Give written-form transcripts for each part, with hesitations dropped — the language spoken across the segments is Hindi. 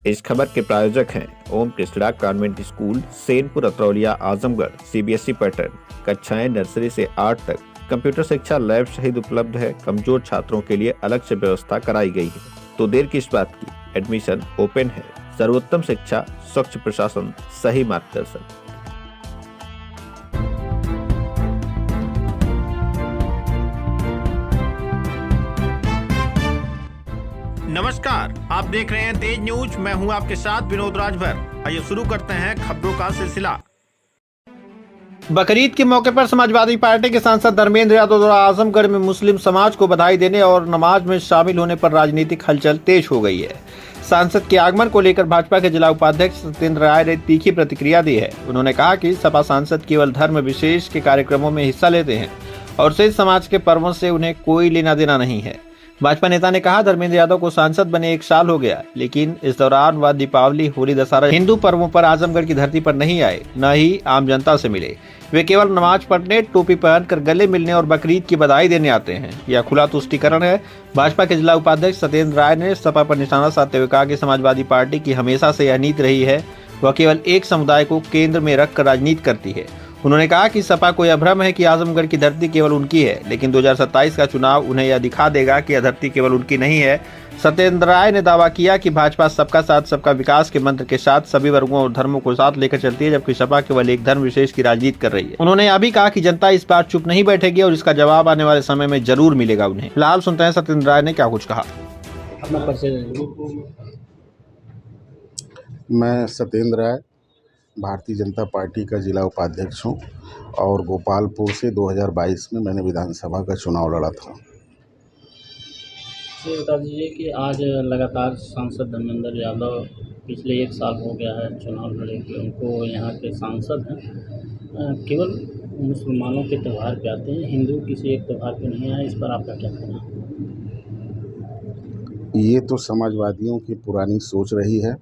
इस खबर के प्रायोजक हैं Om Krishna convent school, Senpur, Atraulia, Azamgarh. CBSE pattern, कक्षाएं नर्सरी से 8 तक। कंप्यूटर शिक्षा लैब सहित उपलब्ध है। कमजोर छात्रों के लिए अलग से व्यवस्था कराई गई है। तो देर किस बात की, एडमिशन ओपन है। सर्वोत्तम शिक्षा, स्वच्छ प्रशासन, सही मार्गदर्शन। नमस्कार, आप देख रहे हैं तेज न्यूज। मैं हूं आपके साथ विनोद राजभर। आइए शुरू करते हैं खबरों का सिलसिला। बकरीद के मौके पर समाजवादी पार्टी के सांसद धर्मेंद्र यादव द्वारा आजमगढ़ में मुस्लिम समाज को बधाई देने और नमाज में शामिल होने पर राजनीतिक हलचल तेज हो गई है। सांसद के आगमन को लेकर भाजपा के जिला उपाध्यक्ष सत्येंद्र राय ने तीखी प्रतिक्रिया दी है। उन्होंने कहा कि सपा सांसद केवल धर्म विशेष के कार्यक्रमों में हिस्सा लेते हैं और शेष समाज के पर्वों से उन्हें कोई लेना देना नहीं है। भाजपा नेता ने कहा, धर्मेंद्र यादव को सांसद बने 1 साल हो गया, लेकिन इस दौरान वह दीपावली, होली, दशहरा हिंदू पर्वों पर आजमगढ़ की धरती पर नहीं आए, न ही आम जनता से मिले। वे केवल नमाज पढ़ने, टोपी पहनकर गले मिलने और बकरीद की बधाई देने आते हैं। यह खुला तुष्टीकरण है। भाजपा के जिला उपाध्यक्ष सत्येंद्र राय ने सपा पर निशाना साधते हुए कहा कि समाजवादी पार्टी की हमेशा से यह नीति रही है, वह केवल एक समुदाय को केंद्र में रखकर राजनीति करती है। उन्होंने कहा कि सपा को यह भ्रम है कि आजमगढ़ की धरती केवल उनकी है, लेकिन 2027 का चुनाव उन्हें यह दिखा देगा कि यह धरती केवल उनकी नहीं है। सत्येंद्र राय ने दावा किया कि भाजपा सबका साथ सबका विकास के मंत्र के साथ सभी वर्गों और धर्मों को साथ लेकर चलती है, जबकि सपा केवल एक धर्म विशेष की राजनीति कर रही है। उन्होंने यह भी कहा कि जनता इस बार चुप नहीं बैठेगी और इसका जवाब आने वाले समय में जरूर मिलेगा उन्हें। फिलहाल सुनते हैं सत्येंद्र राय ने क्या कुछ कहा। मैं सत्येंद्र राय, भारतीय जनता पार्टी का जिला उपाध्यक्ष हूँ और गोपालपुर से 2022 में मैंने विधानसभा का चुनाव लड़ा था। ये बता दीजिए कि आज लगातार सांसद धर्मेंद्र यादव पिछले 1 साल हो गया है चुनाव लड़े कि उनको यहाँ के सांसद हैं, केवल मुसलमानों के त्यौहार पे आते हैं, हिंदू किसी एक त्यौहार पे नहीं आए। इस पर आपका क्या कहना है? ये तो समाजवादियों की पुरानी सोच रही है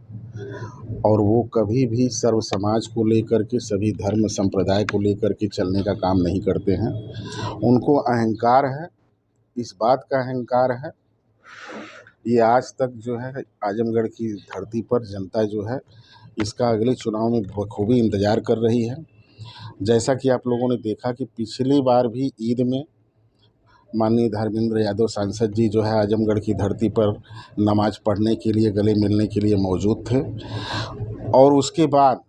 और वो कभी भी सर्व समाज को लेकर के, सभी धर्म संप्रदाय को लेकर के चलने का काम नहीं करते हैं। उनको अहंकार है, इस बात का अहंकार है। ये आज तक जो है आजमगढ़ की धरती पर जनता जो है इसका अगले चुनाव में बखूबी इंतज़ार कर रही है। जैसा कि आप लोगों ने देखा कि पिछली बार भी ईद में माननीय धर्मेंद्र यादव सांसद जी जो है आजमगढ़ की धरती पर नमाज पढ़ने के लिए, गले मिलने के लिए मौजूद थे और उसके बाद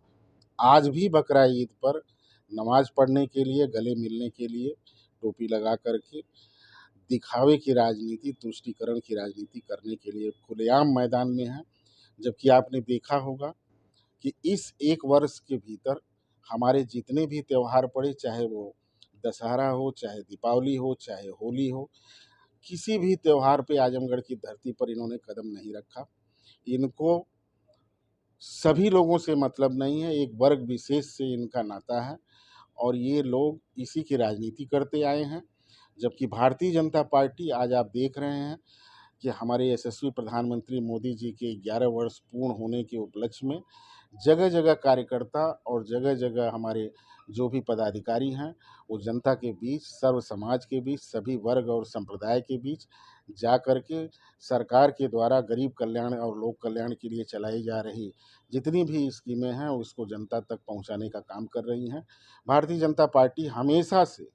आज भी बकरा ईद पर नमाज पढ़ने के लिए, गले मिलने के लिए टोपी लगा कर के दिखावे की राजनीति, तुष्टीकरण की राजनीति करने के लिए खुलेआम मैदान में है। जबकि आपने देखा होगा कि इस 1 वर्ष के भीतर हमारे जितने भी त्यौहार पड़े, चाहे वो दशहरा हो, चाहे दीपावली हो, चाहे होली हो, किसी भी त्यौहार पे आजमगढ़ की धरती पर इन्होंने कदम नहीं रखा। इनको सभी लोगों से मतलब नहीं है, एक वर्ग विशेष से इनका नाता है और ये लोग इसी की राजनीति करते आए हैं। जबकि भारतीय जनता पार्टी, आज आप देख रहे हैं कि हमारे यशस्वी प्रधानमंत्री मोदी जी के 11 वर्ष पूर्ण होने के उपलक्ष्य में जगह जगह कार्यकर्ता और जगह जगह हमारे जो भी पदाधिकारी हैं, वो जनता के बीच, सर्व समाज के बीच, सभी वर्ग और संप्रदाय के बीच जा कर के सरकार के द्वारा गरीब कल्याण और लोक कल्याण के लिए चलाई जा रही जितनी भी स्कीमें हैं उसको जनता तक पहुंचाने का काम कर रही हैं। भारतीय जनता पार्टी हमेशा से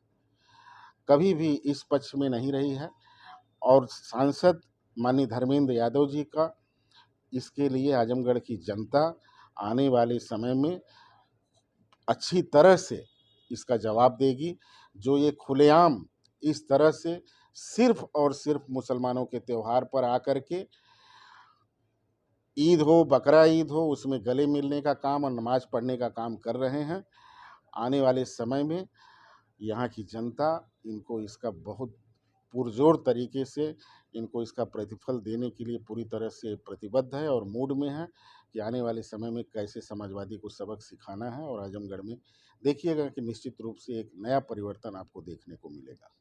कभी भी इस पक्ष में नहीं रही है और सांसद माननीय धर्मेंद्र यादव जी का इसके लिए आजमगढ़ की जनता आने वाले समय में अच्छी तरह से इसका जवाब देगी। जो ये खुलेआम इस तरह से सिर्फ और सिर्फ मुसलमानों के त्यौहार पर आकर के ईद हो, बकरा ईद हो, उसमें गले मिलने का काम और नमाज पढ़ने का काम कर रहे हैं, आने वाले समय में यहाँ की जनता इनको इसका बहुत पुरजोर तरीके से इनको इसका प्रतिफल देने के लिए पूरी तरह से प्रतिबद्ध है और मूड में है कि आने वाले समय में कैसे समाजवादी को सबक सिखाना है और आजमगढ़ में देखिएगा कि निश्चित रूप से एक नया परिवर्तन आपको देखने को मिलेगा।